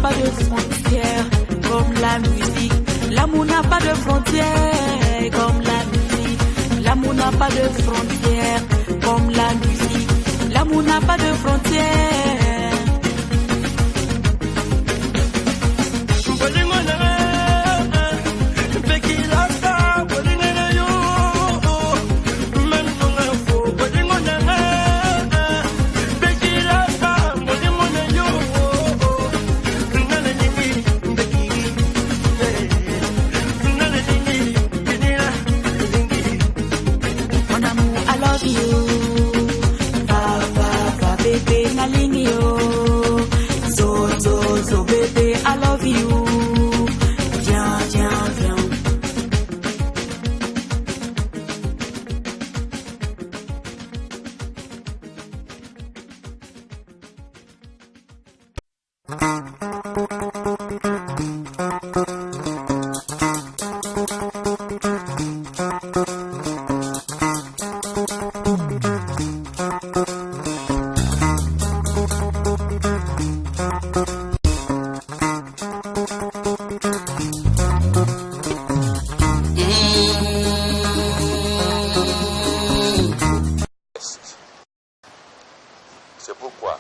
pas de frontières, comme la musique. L'amour n'a pas de frontières, comme la musique. L'amour n'a pas de frontières, comme la musique. L'amour n'a pas de frontières. C'est pourquoi,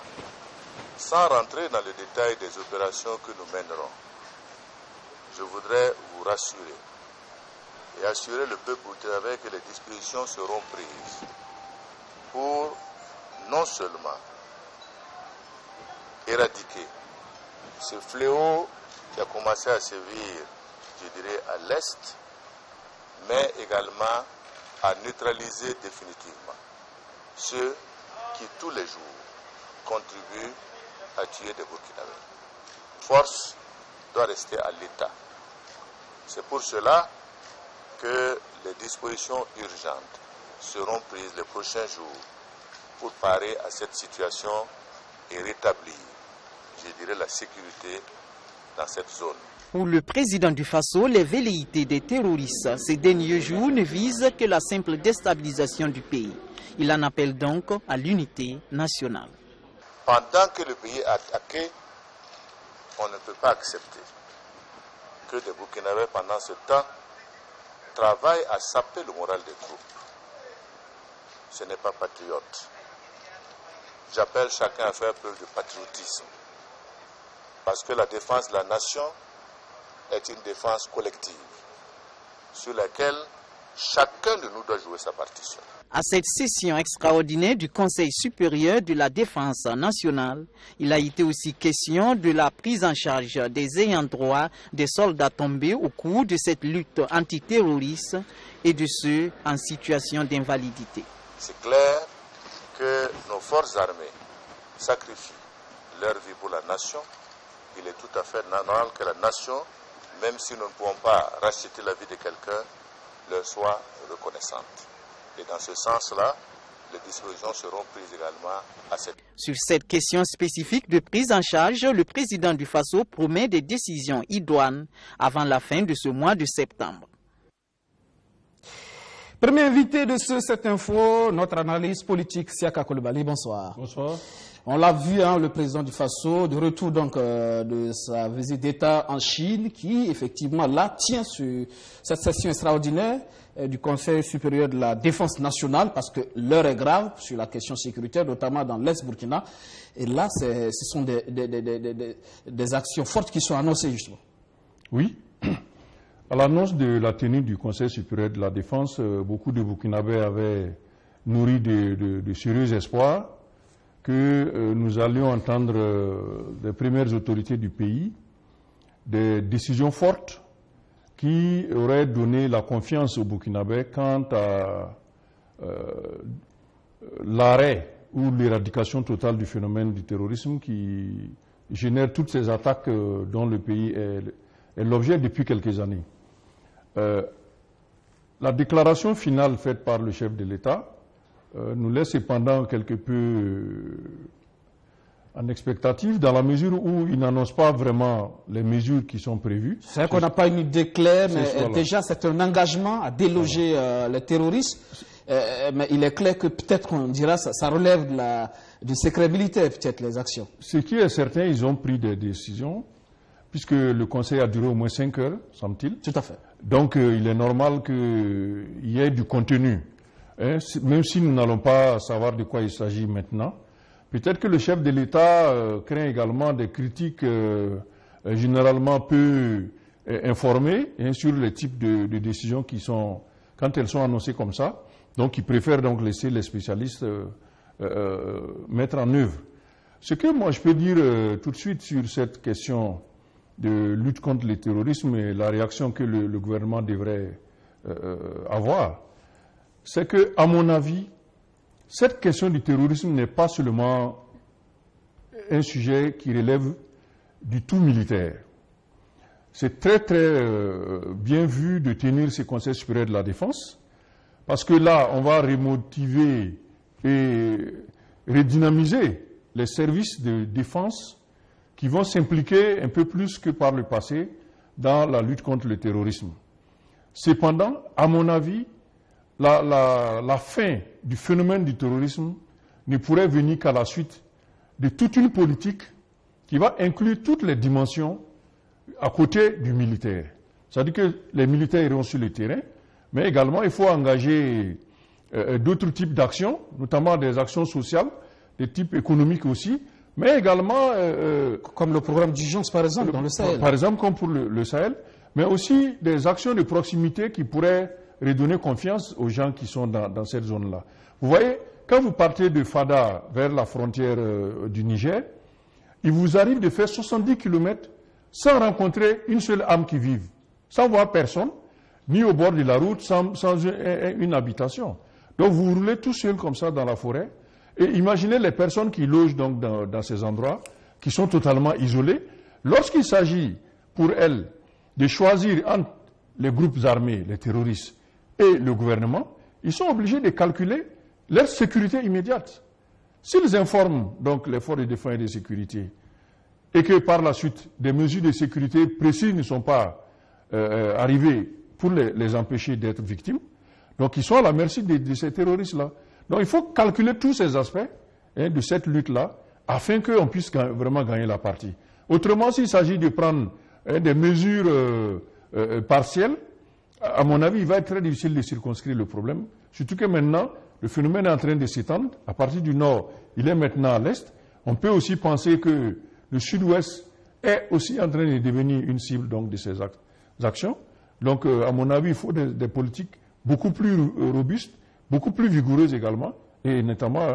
sans rentrer dans le détail des opérations que nous mènerons, je voudrais vous rassurer et assurer le peuple burkinabé que les dispositions seront prises pour non seulement éradiquer ce fléau qui a commencé à sévir, je dirais, à l'Est, mais également à neutraliser définitivement ceux qui, tous les jours, contribuent à tuer des Burkinabés. Force doit rester à l'État. C'est pour cela que les dispositions urgentes seront prises les prochains jours pour parer à cette situation et rétablir, je dirais, la sécurité dans cette zone. Pour le président du Faso, les velléités des terroristes ces derniers jours ne visent que la simple déstabilisation du pays. Il en appelle donc à l'unité nationale. Pendant que le pays est attaqué, on ne peut pas accepter que des Burkinabés, pendant ce temps, travaillent à saper le moral des troupes. Ce n'est pas patriote. J'appelle chacun à faire preuve de patriotisme. Parce que la défense de la nation est une défense collective sur laquelle chacun de nous doit jouer sa partition. À cette session extraordinaire du Conseil supérieur de la défense nationale, il a été aussi question de la prise en charge des ayants droit des soldats tombés au cours de cette lutte antiterroriste et de ceux en situation d'invalidité. C'est clair que nos forces armées sacrifient leur vie pour la nation. Il est tout à fait normal que la nation, même si nous ne pouvons pas racheter la vie de quelqu'un, leur soit reconnaissante. Et dans ce sens-là, les dispositions seront prises également à cette... Sur cette question spécifique de prise en charge, le président du Faso promet des décisions idoines avant la fin de ce mois de septembre. Premier invité de ce 7 Info, notre analyste politique Siaka Coulibaly. Bonsoir. Bonsoir. On l'a vu, le président du Faso, de retour donc de sa visite d'État en Chine, qui effectivement là tient sur cette session extraordinaire du Conseil supérieur de la défense nationale, parce que l'heure est grave sur la question sécuritaire, notamment dans l'Est Burkina. Et là, ce sont des actions fortes qui sont annoncées justement. Oui. À l'annonce de la tenue du Conseil supérieur de la défense, beaucoup de Burkinabés avaient nourri de sérieux espoirs que nous allions entendre des premières autorités du pays des décisions fortes qui auraient donné la confiance aux Burkinabés quant à l'arrêt ou l'éradication totale du phénomène du terrorisme qui génère toutes ces attaques dont le pays est l'objet depuis quelques années. La déclaration finale faite par le chef de l'État nous laisse cependant quelque peu en expectative, dans la mesure où il n'annonce pas vraiment les mesures qui sont prévues. C'est vrai qu'on n'a pas une idée claire, mais déjà c'est un engagement à déloger les terroristes. Mais il est clair que peut-être qu'on dira ça relève du secret militaire, peut-être les actions. Ce qui est certain, ils ont pris des décisions puisque le conseil a duré au moins 5 heures, semble-t-il. Tout à fait. Donc, il est normal qu'il y ait du contenu. Hein, même si nous n'allons pas savoir de quoi il s'agit maintenant. Peut-être que le chef de l'État craint également des critiques généralement peu informées sur les types de décisions qui sont, quand elles sont annoncées comme ça. Donc, il préfère donc laisser les spécialistes mettre en œuvre. Ce que moi je peux dire tout de suite sur cette question de lutte contre le terrorisme et la réaction que le gouvernement devrait avoir, c'est que, à mon avis, cette question du terrorisme n'est pas seulement un sujet qui relève du tout militaire. C'est très bien vu de tenir ce Conseil supérieur de la défense, parce que là, on va remotiver et redynamiser les services de défense qui vont s'impliquer un peu plus que par le passé dans la lutte contre le terrorisme. Cependant, à mon avis, la fin du phénomène du terrorisme ne pourrait venir qu'à la suite de toute une politique qui va inclure toutes les dimensions à côté du militaire. C'est-à-dire que les militaires iront sur le terrain, mais également il faut engager d'autres types d'actions, notamment des actions sociales, des types économiques aussi, mais également... comme le programme d'urgence, par exemple, dans le Sahel. Par exemple, comme pour le Sahel, mais aussi des actions de proximité qui pourraient redonner confiance aux gens qui sont dans cette zone-là. Vous voyez, quand vous partez de Fada vers la frontière du Niger, il vous arrive de faire 70 km sans rencontrer une seule âme qui vive, sans voir personne, ni au bord de la route, sans une habitation. Donc vous roulez tout seul comme ça dans la forêt, et imaginez les personnes qui logent donc dans ces endroits, qui sont totalement isolés. Lorsqu'il s'agit pour elles de choisir entre les groupes armés, les terroristes, et le gouvernement, ils sont obligés de calculer leur sécurité immédiate. S'ils informent donc les forces de défense et de sécurité, et que par la suite des mesures de sécurité précises ne sont pas arrivées pour les empêcher d'être victimes, donc ils sont à la merci de ces terroristes-là. Donc il faut calculer tous ces aspects de cette lutte-là, afin qu'on puisse vraiment gagner la partie. Autrement, s'il s'agit de prendre des mesures partielles, à mon avis, il va être très difficile de circonscrire le problème, surtout que maintenant, le phénomène est en train de s'étendre. À partir du nord, il est maintenant à l'est. On peut aussi penser que le sud-ouest est aussi en train de devenir une cible donc, de ces actions. Donc, à mon avis, il faut des politiques beaucoup plus robustes, beaucoup plus vigoureuses également, et notamment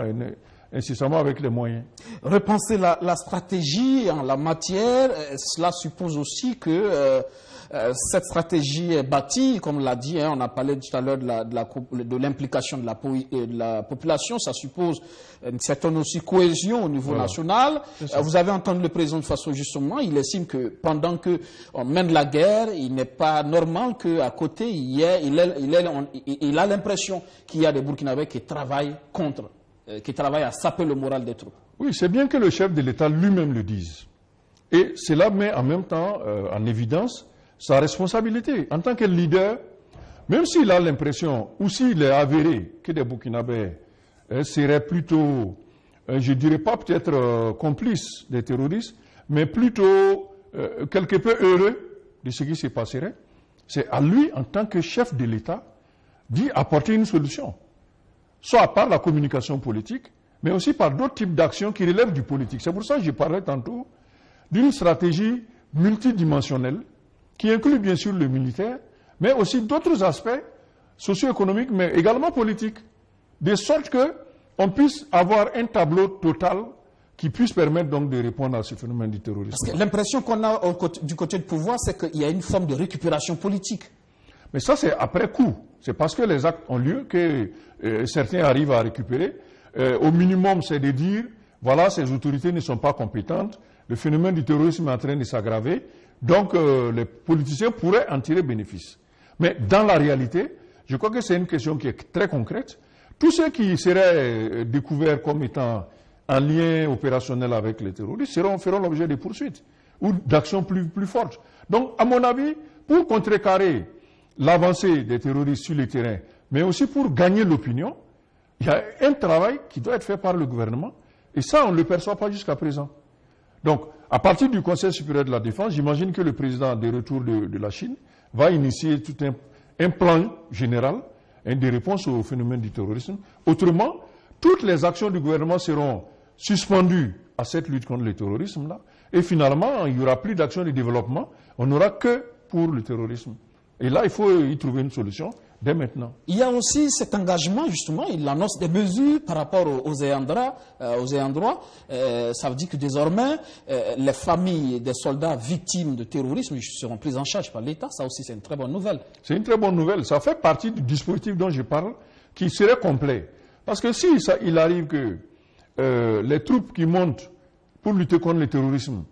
incessamment avec les moyens. Repenser la stratégie en la matière, cela suppose aussi que cette stratégie est bâtie, comme l'a dit, on a parlé tout à l'heure de l'implication de la population, ça suppose une certaine aussi cohésion au niveau national. Vous avez entendu le président de Faso justement, il estime que pendant qu'on mène la guerre, il n'est pas normal qu'à côté, il a l'impression qu'il y a des Burkinabés qui travaillent qui travaillent à saper le moral des troupes. Oui, c'est bien que le chef de l'État lui-même le dise. Et cela met en même temps en évidence sa responsabilité. En tant que leader, même s'il a l'impression, ou s'il est avéré que des Burkinabés seraient plutôt, je ne dirais pas peut-être complices des terroristes, mais plutôt quelque peu heureux de ce qui se passerait, c'est à lui, en tant que chef de l'État, d'y apporter une solution. Soit par la communication politique, mais aussi par d'autres types d'actions qui relèvent du politique. C'est pour ça que je parlais tantôt d'une stratégie multidimensionnelle qui inclut bien sûr le militaire, mais aussi d'autres aspects socio-économiques, mais également politiques, de sorte qu'on puisse avoir un tableau total qui puisse permettre donc de répondre à ce phénomène du terrorisme. Parce que l'impression qu'on a du côté du pouvoir, c'est qu'il y a une forme de récupération politique. Mais ça, c'est après coup. C'est parce que les actes ont lieu que certains arrivent à récupérer. Au minimum, c'est de dire, voilà, ces autorités ne sont pas compétentes, le phénomène du terrorisme est en train de s'aggraver, donc les politiciens pourraient en tirer bénéfice. Mais dans la réalité, je crois que c'est une question qui est très concrète. Tous ceux qui seraient découverts comme étant en lien opérationnel avec les terroristes feront l'objet de poursuites ou d'actions plus fortes. Donc, à mon avis, pour contrecarrer l'avancée des terroristes sur le terrain, mais aussi pour gagner l'opinion, il y a un travail qui doit être fait par le gouvernement, et ça, on ne le perçoit pas jusqu'à présent. Donc, à partir du Conseil supérieur de la défense, j'imagine que le président des retours de la Chine va initier tout un plan général de réponse au phénomène du terrorisme. Autrement, toutes les actions du gouvernement seront suspendues à cette lutte contre le terrorisme-là. Et finalement, il n'y aura plus d'action de développement. On n'aura que pour le terrorisme. Et là, il faut y trouver une solution dès maintenant. Il y a aussi cet engagement, justement, il annonce des mesures par rapport aux ayants droit. Ça veut dire que désormais, les familles des soldats victimes de terrorisme seront prises en charge par l'État. Ça aussi, c'est une très bonne nouvelle. C'est une très bonne nouvelle. Ça fait partie du dispositif dont je parle, qui serait complet. Parce que si il arrive que les troupes qui montent pour lutter contre le terrorisme,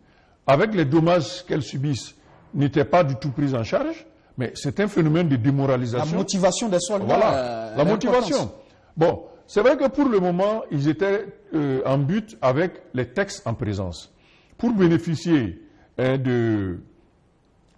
avec les dommages qu'elles subissent, n'étaient pas du tout prises en charge, mais c'est un phénomène de démoralisation. La motivation des soldats. Voilà, la motivation. Bon, c'est vrai que pour le moment, ils étaient en but avec les textes en présence. Pour bénéficier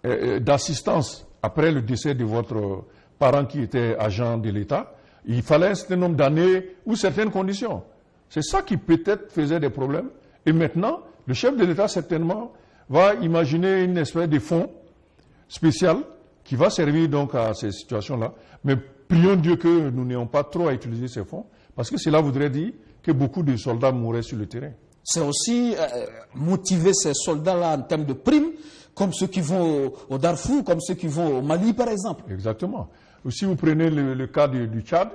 d'assistance après le décès de votre parent qui était agent de l'État, il fallait un certain nombre d'années ou certaines conditions. C'est ça qui peut-être faisait des problèmes. Et maintenant, le chef de l'État certainement va imaginer une espèce de fonds spécial qui va servir donc à ces situations-là. Mais prions Dieu que nous n'ayons pas trop à utiliser ces fonds, parce que cela voudrait dire que beaucoup de soldats mourraient sur le terrain. C'est aussi motiver ces soldats-là en termes de primes, comme ceux qui vont au Darfour, comme ceux qui vont au Mali, par exemple. Exactement. Si vous prenez le cas du Tchad,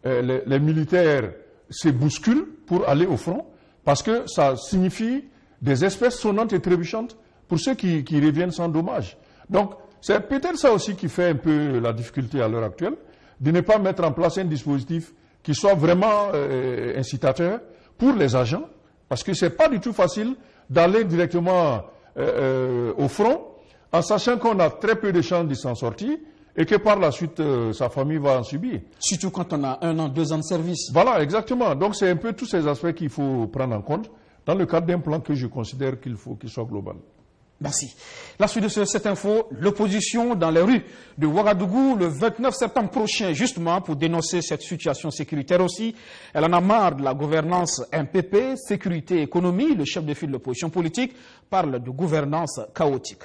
les militaires se bousculent pour aller au front, parce que ça signifie des espèces sonnantes et trébuchantes pour ceux qui reviennent sans dommage. Donc, c'est peut-être ça aussi qui fait un peu la difficulté à l'heure actuelle, de ne pas mettre en place un dispositif qui soit vraiment incitateur pour les agents, parce que ce n'est pas du tout facile d'aller directement au front, en sachant qu'on a très peu de chances de s'en sortir, et que par la suite, sa famille va en subir. Surtout quand on a 1 an, 2 ans de service. Voilà, exactement. Donc c'est un peu tous ces aspects qu'il faut prendre en compte dans le cadre d'un plan que je considère qu'il faut qu'il soit global. Merci. La suite de cette info, l'opposition dans les rues de Ouagadougou le 29 septembre prochain, justement pour dénoncer cette situation sécuritaire aussi. Elle en a marre de la gouvernance MPP, sécurité, économie. Le chef de file de l'opposition politique parle de gouvernance chaotique.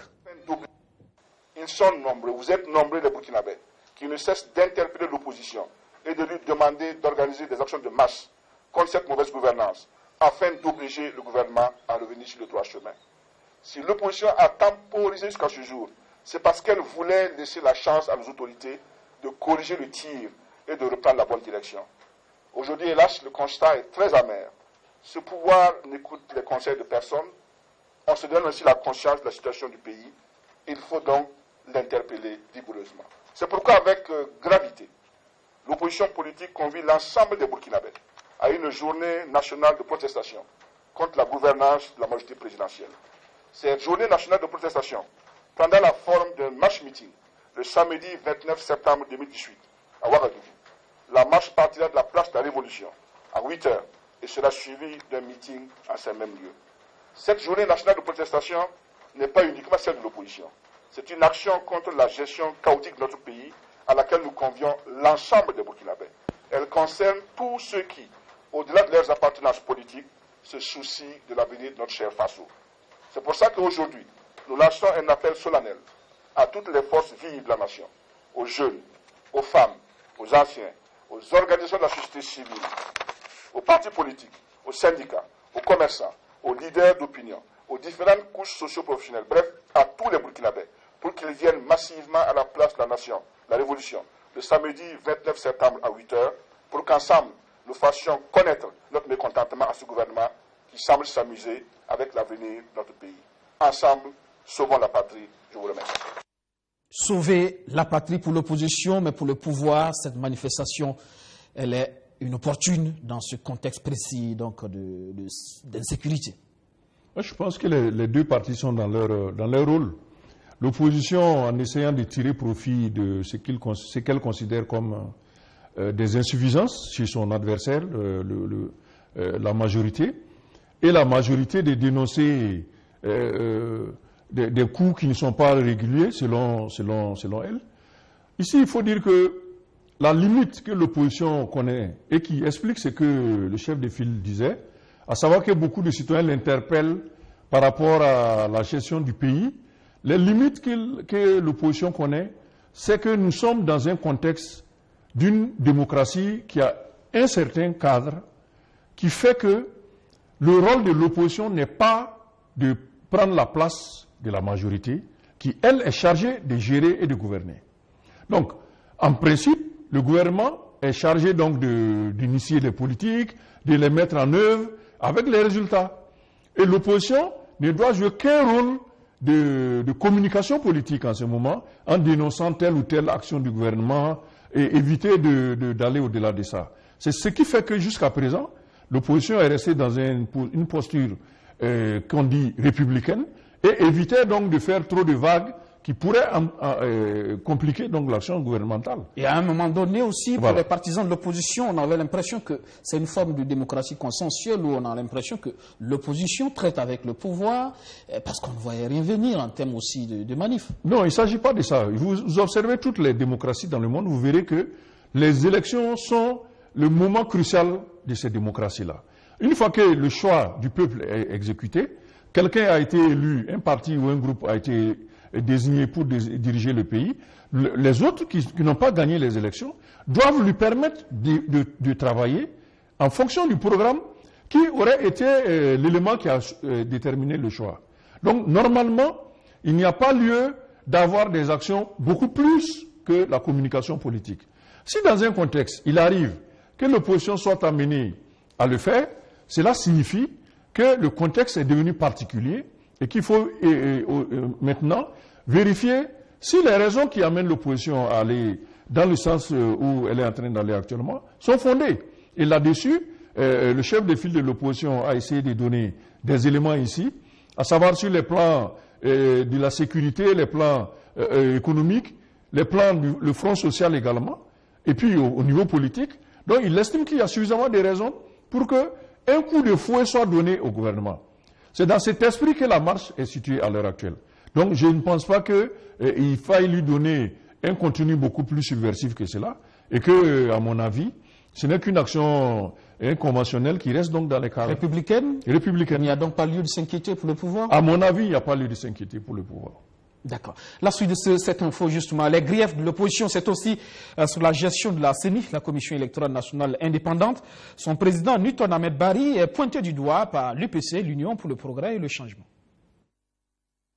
Ils sont nombreux, vous êtes nombreux les Burkinabés, qui ne cessent d'interpeller l'opposition et de lui demander d'organiser des actions de masse contre cette mauvaise gouvernance, afin d'obliger le gouvernement à revenir sur le droit chemin. Si l'opposition a temporisé jusqu'à ce jour, c'est parce qu'elle voulait laisser la chance à nos autorités de corriger le tir et de reprendre la bonne direction. Aujourd'hui, hélas, le constat est très amer. Ce pouvoir n'écoute les conseils de personne. On se donne aussi la conscience de la situation du pays. Il faut donc l'interpeller vigoureusement. C'est pourquoi, avec gravité, l'opposition politique convie l'ensemble des Burkinabés à une journée nationale de protestation contre la gouvernance de la majorité présidentielle. Cette journée nationale de protestation prendra la forme d'un marche-meeting le samedi 29 septembre 2018 à Ouagadougou. La marche partira de la place de la Révolution à 8 h et sera suivie d'un meeting en ces mêmes lieux. Cette journée nationale de protestation n'est pas uniquement celle de l'opposition. C'est une action contre la gestion chaotique de notre pays à laquelle nous convions l'ensemble des Burkinabés. Elle concerne tous ceux qui, au-delà de leurs appartenances politiques, se soucient de l'avenir de notre cher Faso. C'est pour ça qu'aujourd'hui, nous lançons un appel solennel à toutes les forces vives de la nation, aux jeunes, aux femmes, aux anciens, aux organisations de la société civile, aux partis politiques, aux syndicats, aux commerçants, aux leaders d'opinion, aux différentes couches socio-professionnelles, bref, à tous les Burkinabés, pour qu'ils viennent massivement à la place de la nation, la révolution, le samedi 29 septembre à 8 h, pour qu'ensemble, nous fassions connaître notre mécontentement à ce gouvernement qui semble s'amuser avec l'avenir de notre pays. Ensemble, sauvons la patrie. Je vous remercie. Sauver la patrie pour l'opposition, mais pour le pouvoir, cette manifestation, elle est inopportune dans ce contexte précis d'insécurité. Je pense que les deux parties sont dans leur rôle. L'opposition, en essayant de tirer profit de ce qu'elle considère comme des insuffisances chez son adversaire, la majorité, et la majorité de dénoncer des coups qui ne sont pas réguliers selon elle. Ici, il faut dire que la limite que l'opposition connaît et qui explique ce que le chef de file disait, à savoir que beaucoup de citoyens l'interpellent par rapport à la gestion du pays. Les limites que l'opposition connaît, c'est que nous sommes dans un contexte d'une démocratie qui a un certain cadre qui fait que le rôle de l'opposition n'est pas de prendre la place de la majorité, qui, elle, est chargée de gérer et de gouverner. Donc, en principe, le gouvernement est chargé donc d'initier les politiques, de les mettre en œuvre avec les résultats. Et l'opposition ne doit jouer qu'un rôle de communication politique en ce moment, en dénonçant telle ou telle action du gouvernement et éviter d'aller au-delà de ça. C'est ce qui fait que jusqu'à présent, l'opposition est restée dans une posture qu'on dit républicaine et évitait donc de faire trop de vagues qui pourraient compliquer donc l'action gouvernementale. Et à un moment donné aussi, pour les partisans de l'opposition, on avait l'impression que c'est une forme de démocratie consensuelle où on a l'impression que l'opposition traite avec le pouvoir parce qu'on ne voyait rien venir en termes aussi de manifs. Non, il ne s'agit pas de ça. Vous observez toutes les démocraties dans le monde, vous verrez que les élections sont le moment crucial de ces démocraties-là. Une fois que le choix du peuple est exécuté, quelqu'un a été élu, un parti ou un groupe a été désigné pour diriger le pays, les autres qui n'ont pas gagné les élections doivent lui permettre de travailler en fonction du programme qui aurait été l'élément qui a déterminé le choix. Donc normalement, il n'y a pas lieu d'avoir des actions beaucoup plus que la communication politique. Si dans un contexte, il arrive que l'opposition soit amenée à le faire, cela signifie que le contexte est devenu particulier et qu'il faut maintenant vérifier si les raisons qui amènent l'opposition à aller dans le sens où elle est en train d'aller actuellement sont fondées. Et là-dessus, le chef de file de l'opposition a essayé de donner des éléments ici, à savoir sur les plans de la sécurité, les plans économiques, les plans le front social également, et puis au niveau politique. Donc il estime qu'il y a suffisamment de raisons pour qu'un coup de fouet soit donné au gouvernement. C'est dans cet esprit que la marche est située à l'heure actuelle. Donc je ne pense pas qu'il faille lui donner un contenu beaucoup plus subversif que cela, et que, à mon avis, ce n'est qu'une action conventionnelle qui reste donc dans les cadres. Républicaine. Républicaine. Il n'y a donc pas lieu de s'inquiéter pour le pouvoir? À mon avis, il n'y a pas lieu de s'inquiéter pour le pouvoir. D'accord. La suite de cette info, justement, les griefs de l'opposition, c'est aussi sur la gestion de la CENI, la Commission électorale nationale indépendante. Son président, Newton Ahmed Barry, est pointé du doigt par l'UPC, l'Union pour le progrès et le changement.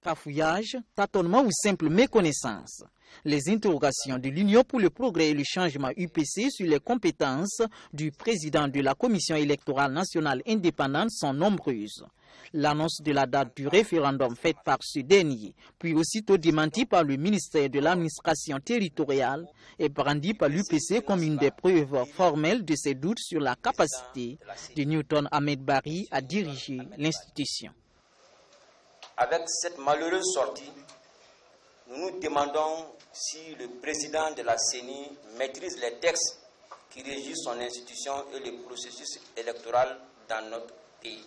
Cafouillage, tâtonnement ou simple méconnaissance. Les interrogations de l'Union pour le progrès et le changement UPC sur les compétences du président de la Commission électorale nationale indépendante sont nombreuses. L'annonce de la date du référendum faite par ce dernier, puis aussitôt démentie par le ministère de l'administration territoriale, est brandie par l'UPC comme une des preuves formelles de ses doutes sur la capacité de Newton Ahmed Barry à diriger l'institution. Avec cette malheureuse sortie, nous nous demandons si le président de la CENI maîtrise les textes qui régissent son institution et le processus électoral dans notre pays.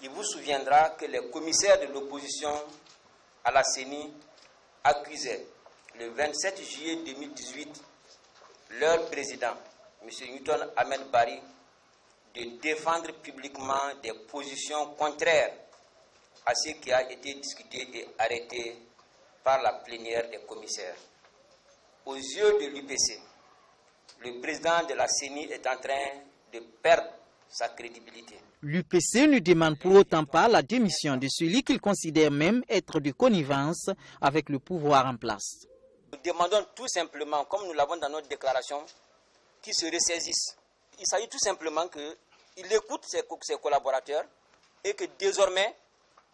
Il vous souviendra que les commissaires de l'opposition à la CENI accusaient le 27 juillet 2018 leur président, M. Newton Ahmed Barry, de défendre publiquement des positions contraires à ce qui a été discuté et arrêté par la plénière des commissaires. Aux yeux de l'UPC, le président de la CENI est en train de perdre sa crédibilité. L'UPC ne demande pour autant pas la démission de celui qu'il considère même être de connivence avec le pouvoir en place. Nous demandons tout simplement, comme nous l'avons dans notre déclaration, qu'il se ressaisisse. Il s'agit tout simplement qu'il écoute ses collaborateurs et que désormais,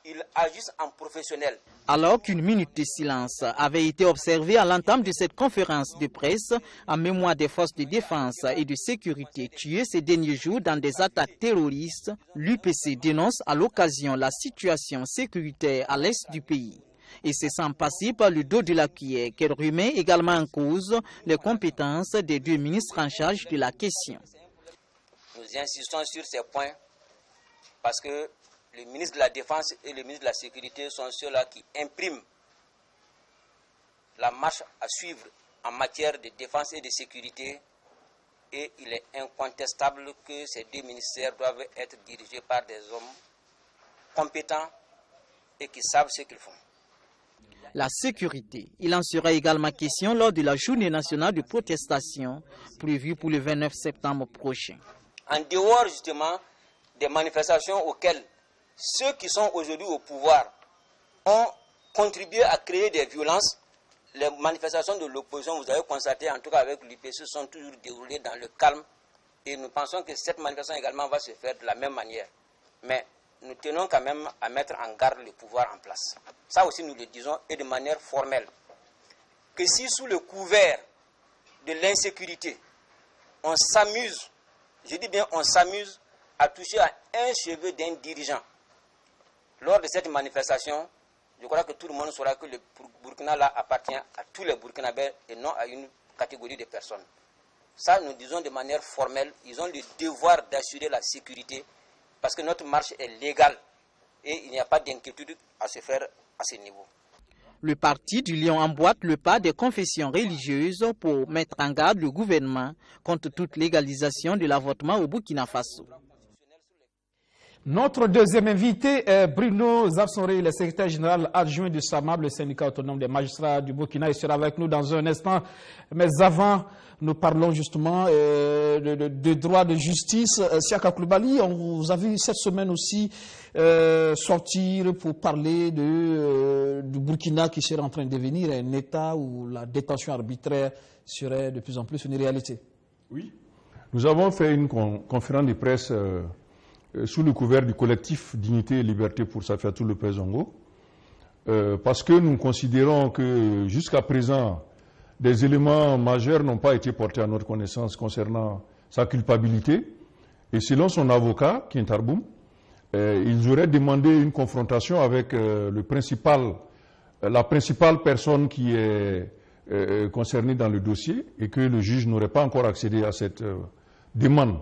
il agisse en professionnel. Alors qu'une minute de silence avait été observée à l'entame de cette conférence de presse en mémoire des forces de défense et de sécurité tuées ces derniers jours dans des attaques terroristes, l'UPC dénonce à l'occasion la situation sécuritaire à l'est du pays. Et c'est sans passer par le dos de la cuillère qu'elle remet également en cause les compétences des deux ministres en charge de la question. Nous insistons sur ces points parce que le ministre de la Défense et le ministre de la Sécurité sont ceux-là qui impriment la marche à suivre en matière de défense et de sécurité. Et il est incontestable que ces deux ministères doivent être dirigés par des hommes compétents et qui savent ce qu'ils font. La sécurité. Il en sera également question lors de la journée nationale de protestation prévue pour le 29 septembre prochain. En dehors justement des manifestations auxquelles ceux qui sont aujourd'hui au pouvoir ont contribué à créer des violences, les manifestations de l'opposition, vous avez constaté, en tout cas avec l'UPC, sont toujours déroulées dans le calme. Et nous pensons que cette manifestation également va se faire de la même manière. Mais nous tenons quand même à mettre en garde le pouvoir en place. Ça aussi, nous le disons, et de manière formelle. Que si sous le couvert de l'insécurité, on s'amuse, je dis bien on s'amuse, à toucher à un cheveu d'un dirigeant, lors de cette manifestation, je crois que tout le monde saura que le Burkina là appartient à tous les Burkinabés et non à une catégorie de personnes. Ça, nous disons de manière formelle, ils ont le devoir d'assurer la sécurité parce que notre marche est légale et il n'y a pas d'inquiétude à se faire à ce niveau. Le parti du Lion emboîte le pas des confessions religieuses pour mettre en garde le gouvernement contre toute légalisation de l'avortement au Burkina Faso. Notre deuxième invité est Bruno Zapsonré, le secrétaire général adjoint du SAMAB, le syndicat autonome des magistrats du Burkina. Il sera avec nous dans un instant. Mais avant, nous parlons justement de droit de justice. Siaka Koulibaly, on vous a vu cette semaine aussi sortir pour parler du Burkina qui serait en train de devenir un État où la détention arbitraire serait de plus en plus une réalité. Oui, nous avons fait une conférence de presse sous le couvert du collectif Dignité et Liberté pour Safiatou Lopez Zongo, parce que nous considérons que jusqu'à présent, des éléments majeurs n'ont pas été portés à notre connaissance concernant sa culpabilité. Et selon son avocat, Kintarboum, ils auraient demandé une confrontation avec la principale personne qui est concernée dans le dossier et que le juge n'aurait pas encore accédé à cette demande.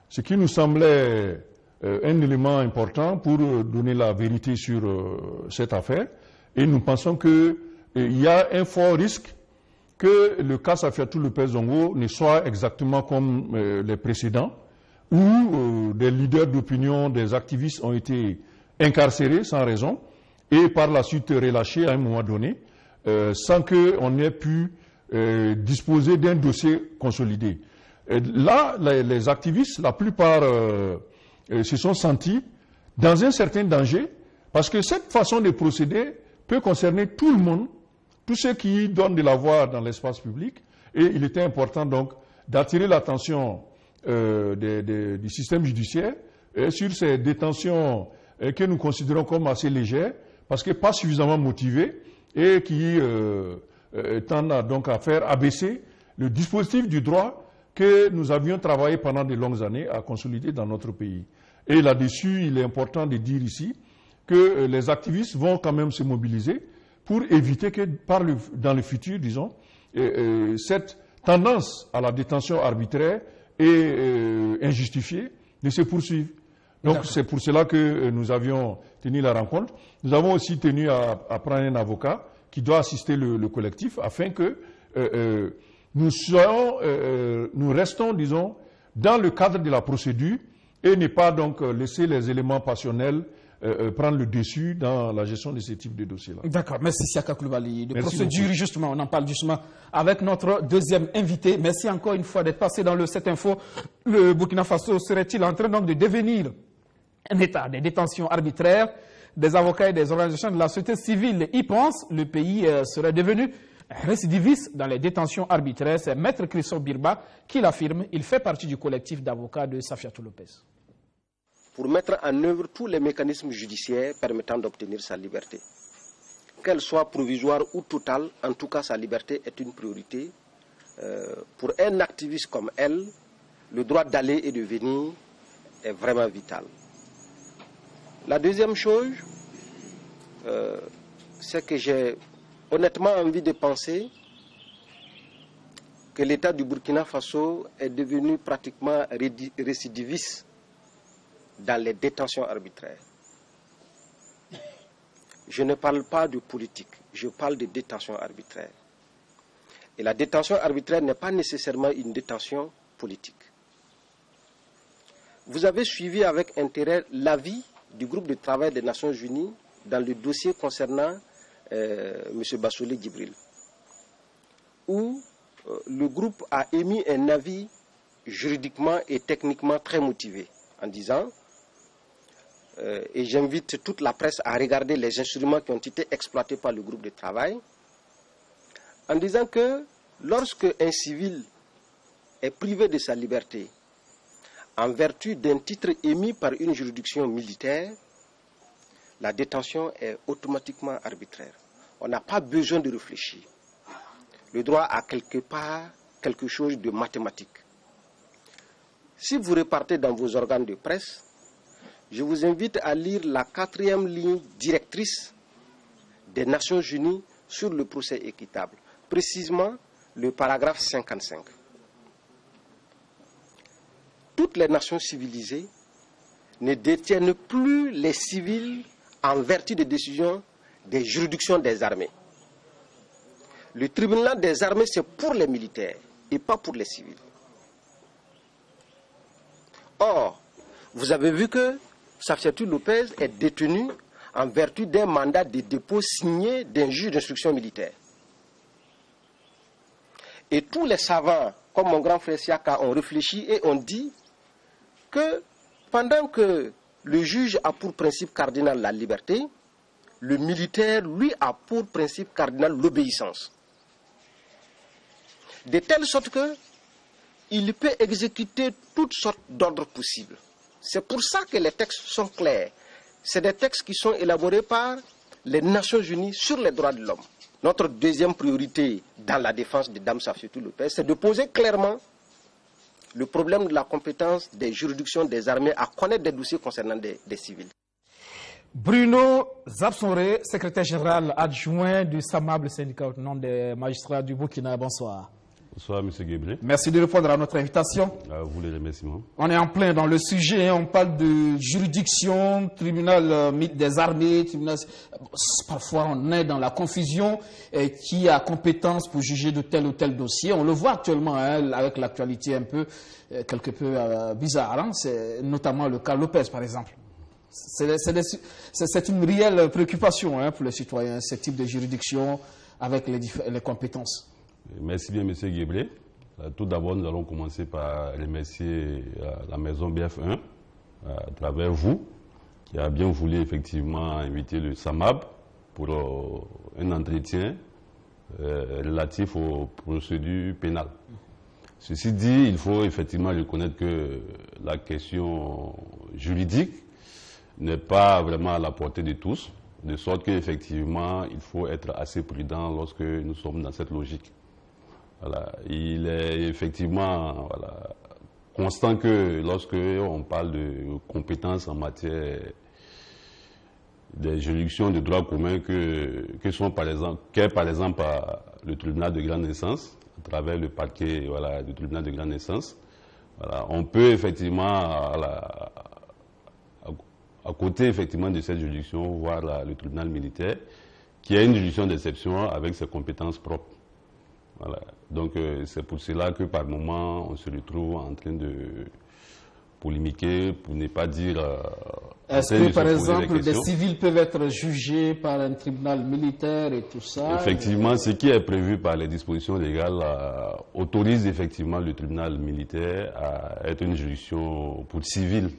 Ce qui nous semblait un élément important pour donner la vérité sur cette affaire. Et nous pensons qu'il y a un fort risque que le cas Safiatou Lopez Zongo ne soit exactement comme les précédents, où des leaders d'opinion, des activistes ont été incarcérés sans raison et par la suite relâchés à un moment donné, sans qu'on ait pu disposer d'un dossier consolidé. Et là, les activistes, la plupart se sont sentis dans un certain danger, parce que cette façon de procéder peut concerner tout le monde, tous ceux qui donnent de la voix dans l'espace public, et il était important donc d'attirer l'attention du système judiciaire sur ces détentions que nous considérons comme assez légères, parce que pas suffisamment motivées, et qui tendent donc à faire abaisser le dispositif du droit que nous avions travaillé pendant de longues années à consolider dans notre pays. Et là-dessus, il est important de dire ici que les activistes vont quand même se mobiliser pour éviter que dans le futur, disons, cette tendance à la détention arbitraire et injustifiée ne se poursuive. Donc c'est pour cela que nous avions tenu la rencontre. Nous avons aussi tenu à prendre un avocat qui doit assister le collectif afin que nous restons, disons, dans le cadre de la procédure et ne pas donc laisser les éléments passionnels prendre le dessus dans la gestion de ce type de dossiers-là. D'accord, merci Siaka Koulibaly. De procédure, beaucoup. Justement, on en parle justement avec notre deuxième invité. Merci encore une fois d'être passé dans le 7 Info. Le Burkina Faso serait-il en train donc de devenir un État des détentions arbitraires? Des avocats et des organisations de la société civile y pensent. Le pays serait devenu récidiviste dans les détentions arbitraires. C'est Maître Christophe Birba qui l'affirme. Il fait partie du collectif d'avocats de Safiatou Lopez. Pour mettre en œuvre tous les mécanismes judiciaires permettant d'obtenir sa liberté. Qu'elle soit provisoire ou totale, en tout cas sa liberté est une priorité. Pour un activiste comme elle, le droit d'aller et de venir est vraiment vital. La deuxième chose, c'est que j'ai honnêtement envie de penser que l'État du Burkina Faso est devenu pratiquement récidiviste dans les détentions arbitraires. Je ne parle pas de politique, je parle de détention arbitraire. Et la détention arbitraire n'est pas nécessairement une détention politique. Vous avez suivi avec intérêt l'avis du groupe de travail des Nations Unies dans le dossier concernant M. Bassolé Djibril, où le groupe a émis un avis juridiquement et techniquement très motivé en disant, et j'invite toute la presse à regarder les instruments qui ont été exploités par le groupe de travail, en disant que lorsque un civil est privé de sa liberté en vertu d'un titre émis par une juridiction militaire, la détention est automatiquement arbitraire. On n'a pas besoin de réfléchir. Le droit a quelque part quelque chose de mathématique. Si vous repartez dans vos organes de presse, je vous invite à lire la 4e ligne directrice des Nations Unies sur le procès équitable, précisément le paragraphe 55. Toutes les nations civilisées ne détiennent plus les civils en vertu des décisions des juridictions des armées. Le tribunal des armées, c'est pour les militaires et pas pour les civils. Or, vous avez vu que Safietou Lopez est détenu en vertu d'un mandat de dépôt signé d'un juge d'instruction militaire. Et tous les savants, comme mon grand frère Siaka, ont réfléchi et ont dit que pendant que le juge a pour principe cardinal la liberté, le militaire, lui, a pour principe cardinal l'obéissance. De telle sorte qu'il peut exécuter toutes sortes d'ordres possibles. C'est pour ça que les textes sont clairs. C'est des textes qui sont élaborés par les Nations Unies sur les droits de l'homme. Notre deuxième priorité dans la défense de Dame Safietou Lopez, c'est de poser clairement le problème de la compétence des juridictions des armées à connaître des dossiers concernant des civils. Bruno Zabsonré, secrétaire général adjoint du SAMAB, le syndicat autonome des magistrats du Burkina. Bonsoir. Bonsoir, M. Guéblé. Merci de répondre à notre invitation. À vous les remerciements. On est en plein dans le sujet, on parle de juridiction, tribunal des armées, tribunal... Parfois on est dans la confusion, qui a compétence pour juger de tel ou tel dossier. On le voit actuellement avec l'actualité un peu, quelque peu bizarre. Hein. C'est notamment le cas Lopez par exemple. C'est une réelle préoccupation pour les citoyens, ce type de juridiction avec les compétences. Merci bien, M. Guéblé. Tout d'abord, nous allons commencer par remercier la maison BF1, à travers vous, qui a bien voulu effectivement inviter le SAMAB pour un entretien relatif aux procédures pénales. Ceci dit, il faut effectivement reconnaître que la question juridique n'est pas vraiment à la portée de tous, de sorte qu'effectivement, il faut être assez prudent lorsque nous sommes dans cette logique. Voilà. Il est effectivement constant que lorsque on parle de compétences en matière des juridictions de droit commun qu'est par exemple le tribunal de grande instance, à travers le parquet du tribunal de grande instance, on peut effectivement, à côté effectivement de cette juridiction, voir le tribunal militaire, qui a une juridiction d'exception avec ses compétences propres. Voilà. Donc c'est pour cela que par moment on se retrouve en train de polémiquer, pour ne pas dire... Est-ce que par exemple des civils peuvent être jugés par un tribunal militaire et tout ça? Effectivement, ce qui est prévu par les dispositions légales autorise effectivement le tribunal militaire à être une juridiction pour civils.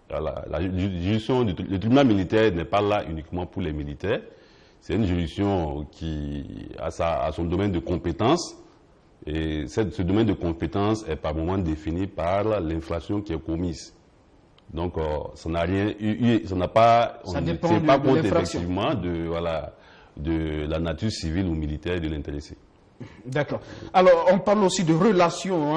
Le tribunal militaire n'est pas là uniquement pour les militaires. C'est une juridiction qui a son domaine de compétence, et ce domaine de compétence est par moment défini par l'infraction qui est commise. Donc, ça n'a rien, on ne tient pas compte effectivement de la nature civile ou militaire de l'intéressé. D'accord. Alors, on parle aussi de relations,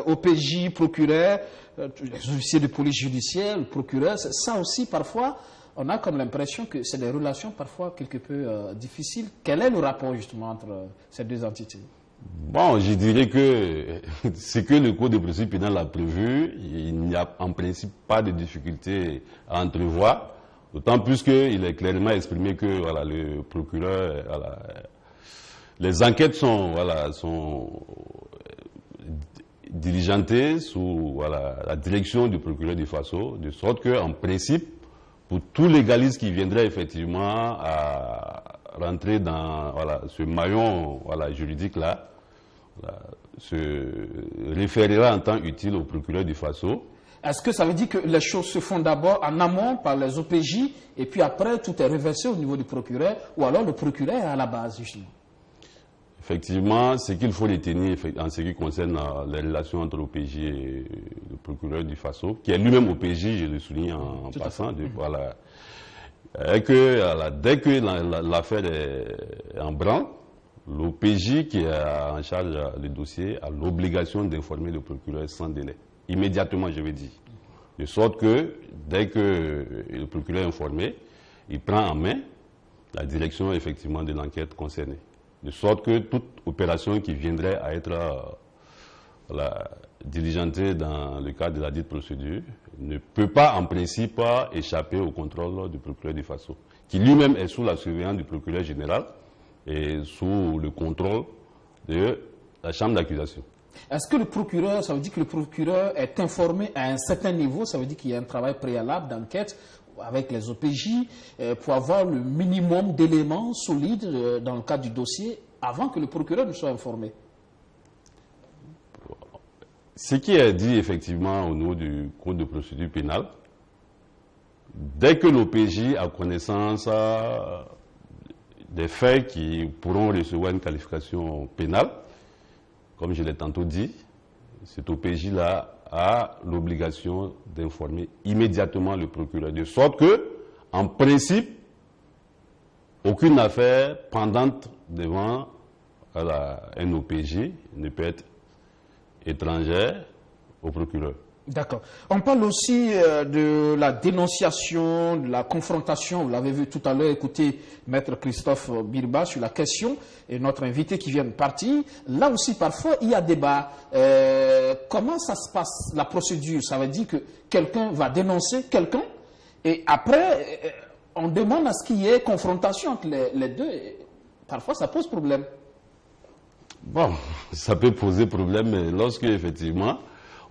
OPJ, procureur, officier de police judiciaire, procureur. Ça aussi, parfois, on a comme l'impression que c'est des relations parfois quelque peu difficiles. Quel est le rapport justement entre ces deux entités? Bon, je dirais que ce que le Code de procédure pénale a prévu, il n'y a en principe pas de difficulté à entrevoir, d'autant plus qu'il est clairement exprimé que le procureur, les enquêtes sont diligentées sous la direction du procureur du Faso, de sorte qu'en principe, pour tout légaliste qui viendrait effectivement à rentrer dans ce maillon juridique-là, se référera en temps utile au procureur du Faso. Est-ce que ça veut dire que les choses se font d'abord en amont par les OPJ et puis après tout est reversé au niveau du procureur, ou alors le procureur est à la base justement? Effectivement, ce qu'il faut retenir en ce qui concerne les relations entre l'OPJ et le procureur du Faso, qui est lui-même OPJ, je le souligne en passant, dès que l'affaire est en branle, l'OPJ qui est en charge du dossier a l'obligation d'informer le procureur sans délai. Immédiatement, je vais dire. De sorte que, dès que le procureur est informé, il prend en main la direction effectivement de l'enquête concernée. De sorte que toute opération qui viendrait à être diligentée dans le cadre de la dite procédure ne peut pas en principe échapper au contrôle du procureur du Faso, qui lui-même est sous la surveillance du procureur général et sous le contrôle de la chambre d'accusation. Est-ce que le procureur, ça veut dire que le procureur est informé à un certain niveau, ça veut dire qu'il y a un travail préalable d'enquête avec les OPJ pour avoir le minimum d'éléments solides dans le cadre du dossier avant que le procureur ne soit informé? Ce qui est dit effectivement au niveau du code de procédure pénale, dès que l'OPJ a connaissance des faits qui pourront recevoir une qualification pénale, comme je l'ai tantôt dit, cet OPJ-là a l'obligation d'informer immédiatement le procureur, de sorte que, en principe, aucune affaire pendante devant un OPJ ne peut être étrangère au procureur. D'accord. On parle aussi de la dénonciation, de la confrontation. Vous l'avez vu tout à l'heure, écoutez Maître Christophe Birba sur la question et notre invité qui vient de partir. Là aussi, parfois, il y a débat. Comment ça se passe, la procédure? Ça veut dire que quelqu'un va dénoncer quelqu'un et après, on demande à ce qu'il y ait confrontation entre les deux. Et parfois, ça pose problème. Bon, ça peut poser problème, mais lorsque, effectivement,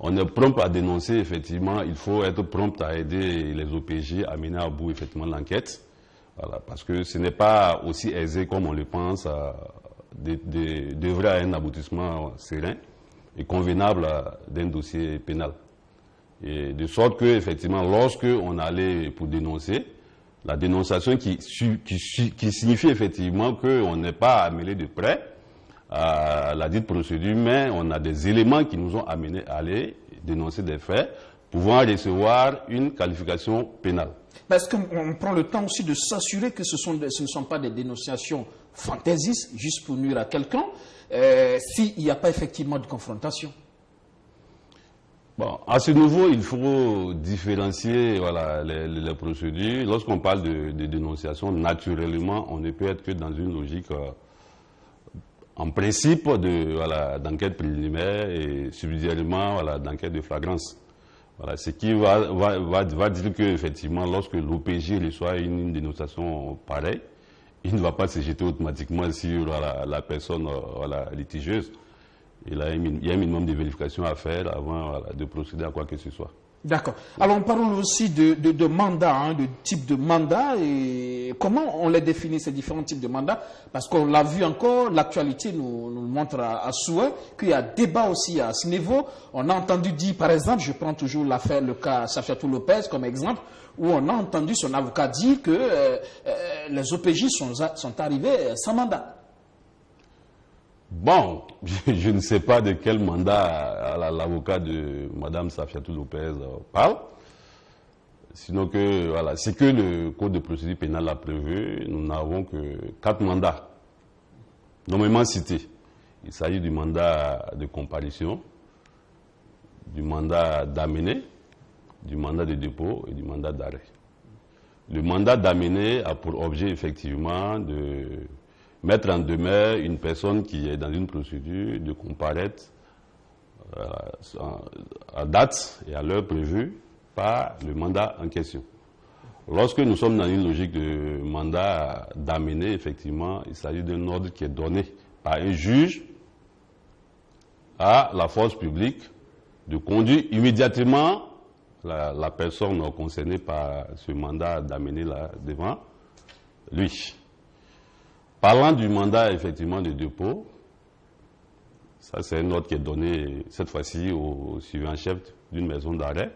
on est prompt à dénoncer, effectivement, il faut être prompt à aider les OPJ à mener à bout, effectivement, l'enquête. Voilà, parce que ce n'est pas aussi aisé comme on le pense d'œuvrer à un aboutissement serein et convenable d'un dossier pénal. Et de sorte que, effectivement, lorsque on allait pour dénoncer, la dénonciation qui signifie effectivement qu'on n'est pas amené de près à la dite procédure, mais on a des éléments qui nous ont amenés à aller dénoncer des faits pouvant recevoir une qualification pénale. Parce qu'on prend le temps aussi de s'assurer que ce ne sont pas des dénonciations fantaisistes, juste pour nuire à quelqu'un, s'il n'y a pas effectivement de confrontation. Bon, à ce niveau, il faut différencier les procédures. Lorsqu'on parle de dénonciation, naturellement, on ne peut être que dans une logique en principe d'enquête préliminaire et subsidiairement d'enquête de flagrance. Voilà, ce qui va dire qu'effectivement, lorsque l'OPJ reçoit une dénonciation pareille, il ne va pas se jeter automatiquement sur la personne litigieuse. Il y a un minimum de vérification à faire avant de procéder à quoi que ce soit. D'accord. Alors on parle aussi de mandats, de type de mandat, et comment on les définit, ces différents types de mandats? Parce qu'on l'a vu encore, l'actualité nous montre à souhait qu'il y a débat aussi à ce niveau. On a entendu dire, par exemple, je prends toujours le cas Safiatou Lopez comme exemple, où on a entendu son avocat dire que les OPJ sont arrivés sans mandat. Bon, je ne sais pas de quel mandat l'avocat de Mme Safiatou Lopez parle. Sinon que, ce que le Code de procédure pénale a prévu, nous n'avons que 4 mandats, nommément cités. Il s'agit du mandat de comparution, du mandat d'amener, du mandat de dépôt et du mandat d'arrêt. Le mandat d'amener a pour objet effectivement de mettre en demeure une personne qui est dans une procédure de comparaître à date et à l'heure prévue par le mandat en question. Lorsque nous sommes dans une logique de mandat d'amener, effectivement, il s'agit d'un ordre qui est donné par un juge à la force publique de conduire immédiatement la personne concernée par ce mandat d'amener là devant lui. Parlant du mandat effectivement de dépôt, ça c'est une note qui est donnée cette fois-ci au suivant-chef d'une maison d'arrêt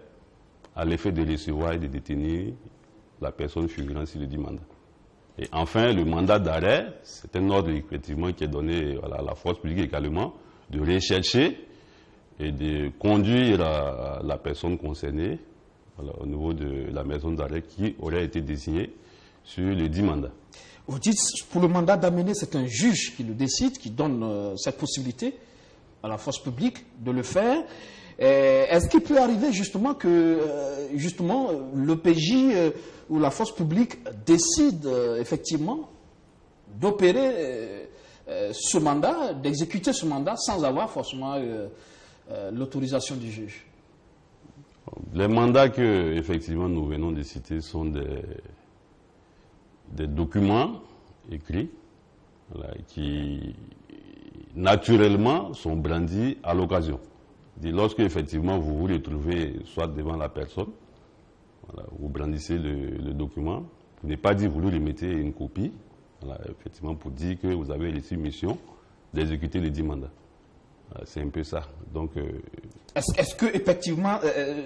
à l'effet de recevoir et de détenir la personne figurant sur le dit mandat. Et enfin, le mandat d'arrêt, c'est un ordre effectivement qui est donné à la force publique également de rechercher et de conduire la personne concernée au niveau de la maison d'arrêt qui aurait été désignée sur le dit mandat. Vous dites, pour le mandat d'amener, c'est un juge qui le décide, qui donne cette possibilité à la force publique de le faire. Est-ce qu'il peut arriver justement que l'OPJ ou la force publique décide effectivement d'opérer ce mandat, d'exécuter ce mandat sans avoir forcément l'autorisation du juge? Les mandats que effectivement nous venons de citer sont des documents écrits qui naturellement sont brandis à l'occasion. Lorsque effectivement vous vous retrouvez soit devant la personne, vous brandissez le document, vous n'êtes pas dit vous lui remettez une copie, effectivement pour dire que vous avez reçu mission d'exécuter les 10 mandats. C'est un peu ça. Donc, est-ce que effectivement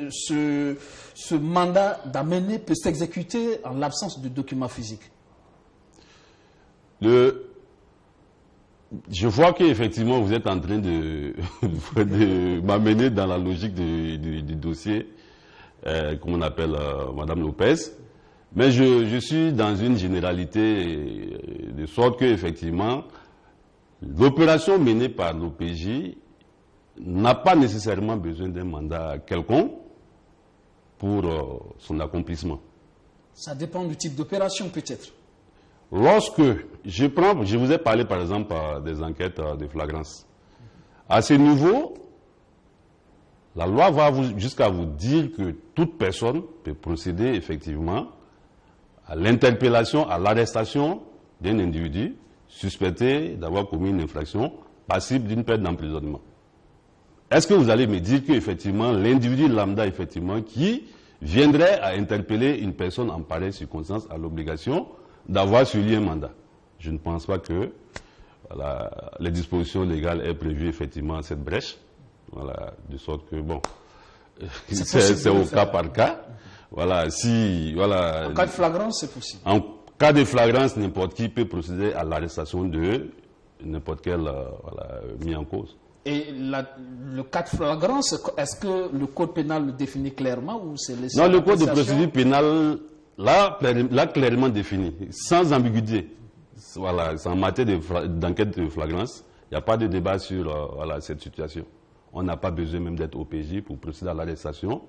ce mandat d'amener peut s'exécuter en l'absence de documents physiques? Je vois qu'effectivement vous êtes en train de m'amener dans la logique du dossier, comme on appelle Madame Lopez. Mais je suis dans une généralité de sorte que effectivement l'opération menée par l'OPJ n'a pas nécessairement besoin d'un mandat quelconque pour son accomplissement. Ça dépend du type d'opération peut-être. Lorsque je vous ai parlé par exemple des enquêtes de flagrance. À ce niveau, la loi va jusqu'à vous dire que toute personne peut procéder effectivement à l'interpellation, à l'arrestation d'un individu suspecté d'avoir commis une infraction passible d'une peine d'emprisonnement. Est-ce que vous allez me dire qu'effectivement l'individu lambda effectivement qui viendrait à interpeller une personne en pareille circonstance a l'obligation d'avoir sur lui un mandat? Je ne pense pas que les dispositions légales aient prévu effectivement cette brèche, de sorte que bon, c'est au cas par cas. En cas de flagrance, c'est possible. En cas de flagrance, n'importe qui peut procéder à l'arrestation de n'importe quel mis en cause. Et le cas de flagrance, est-ce que le code pénal le définit clairement ou c'est Non, le code de procédure pénale l'a clairement défini, sans ambiguïté. C'est en matière d'enquête de flagrance, il n'y a pas de débat sur cette situation. On n'a pas besoin même d'être OPJ pour procéder à l'arrestation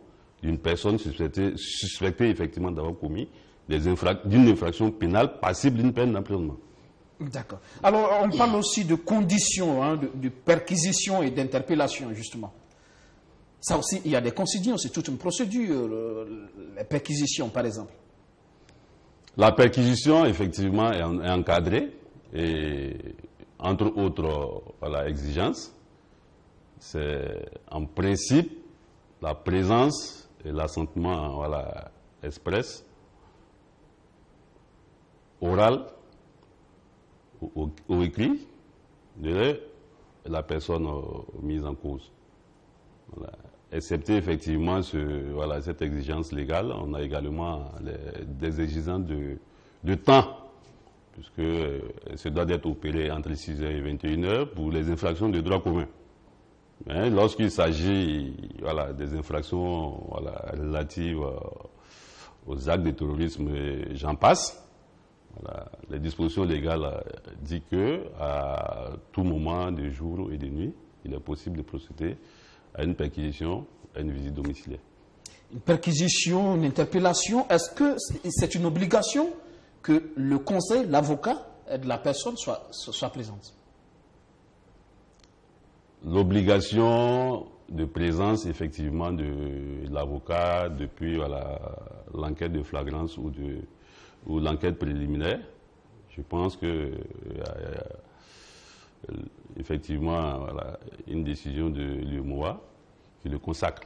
d'une personne suspectée effectivement d'avoir commis d'une infraction pénale passible d'une peine d'emprisonnement. D'accord. Alors, on parle aussi de conditions, de perquisition et d'interpellation, justement. Ça aussi, il y a des consignes, c'est toute une procédure, les perquisitions, par exemple. La perquisition, effectivement, est encadrée, et entre autres exigences, c'est en principe la présence et l'assentiment express, oral ou écrit de la personne mise en cause. Excepté effectivement cette exigence légale, on a également des exigences de temps, puisque ça doit être opéré entre 6h et 21h pour les infractions de droit commun. Mais lorsqu'il s'agit des infractions relatives aux actes de terrorisme, j'en passe, les dispositions légales disent qu'à tout moment du jour et de nuit, il est possible de procéder à une perquisition, à une visite domiciliaire. Une perquisition, une interpellation, est-ce que c'est une obligation que le conseil, l'avocat de la personne soit présente? L'obligation de présence effectivement de l'avocat depuis l'enquête de flagrance ou l'enquête préliminaire, je pense que effectivement une décision de l'UMOA qui le consacre.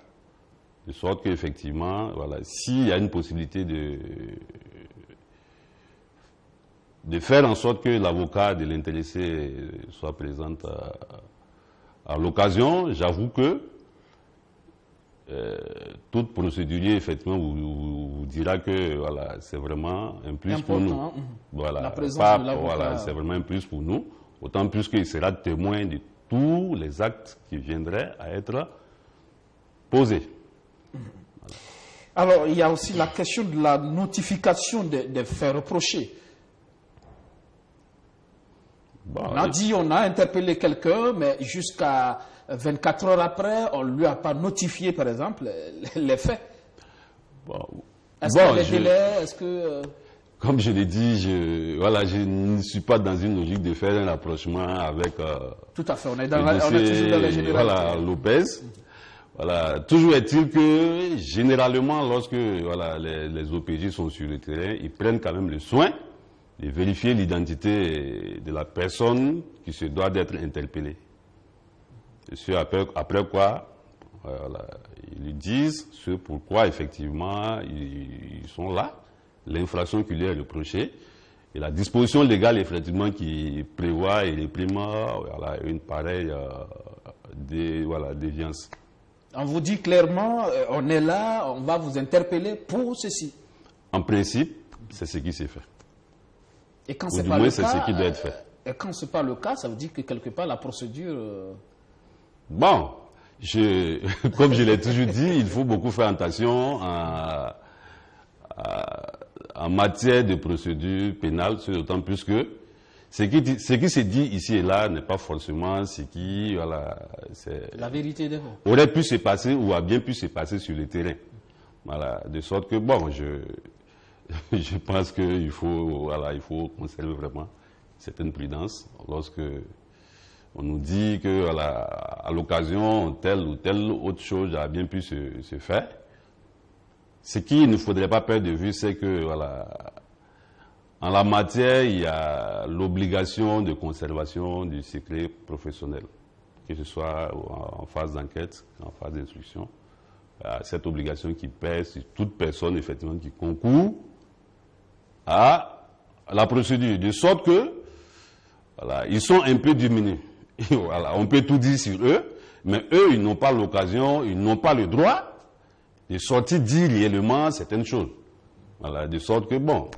De sorte qu'effectivement, voilà, s'il y a une possibilité de faire en sorte que l'avocat de l'intéressé soit présent à l'occasion, j'avoue que tout procédurier, effectivement, vous dira que voilà, c'est vraiment un plus pour nous. Voilà, la présence de l'avocat. Voilà, c'est vraiment un plus pour nous, autant plus qu'il sera témoin de tous les actes qui viendraient à être posés. Voilà. Alors, il y a aussi la question de la notification des faits reprochés. Bon, on a dit, on a interpellé quelqu'un, mais jusqu'à 24 heures après, on ne lui a pas notifié, par exemple, les faits. Est-ce que les délais, est-ce que... Comme je l'ai dit, je ne suis pas dans une logique de faire un rapprochement avec... Tout à fait, on est toujours dans la généralité. Voilà, Lopez. Voilà. Toujours est-il que, généralement, lorsque les OPJ sont sur le terrain, ils prennent quand même le soin de vérifier l'identité de la personne qui se doit d'être interpellée. Et après quoi, ils lui disent ce pourquoi, effectivement, ils sont là, l'infraction qui lui est reprochée, et la disposition légale, effectivement, qui prévoit et réprime une pareille déviance. On vous dit clairement, on est là, on va vous interpeller pour ceci. En principe, c'est ce qui s'est fait. Et quand c'est pas le cas, c'est ce qui doit être fait. Et quand c'est pas le cas, ça veut dire que quelque part la procédure... Bon, comme je l'ai toujours dit, il faut beaucoup faire attention en matière de procédure pénale, d'autant plus que ce qui se dit ici et là n'est pas forcément ce qui, la vérité des mots. Aurait pu se passer ou a bien pu se passer sur le terrain. Voilà, de sorte que, bon, je pense qu'il faut, il faut conserver vraiment certaine prudence lorsque on nous dit que à l'occasion, telle ou telle autre chose a bien pu se faire. Ce qu'il ne faudrait pas perdre de vue, c'est que, en la matière, il y a l'obligation de conservation du secret professionnel, que ce soit en phase d'enquête, en phase d'instruction. Cette obligation qui pèse sur toute personne, effectivement, qui concourt à la procédure, de sorte que, ils sont un peu diminués. On peut tout dire sur eux, mais eux, ils n'ont pas l'occasion, ils n'ont pas le droit de sortir dire réellement certaines choses. De sorte que, bon,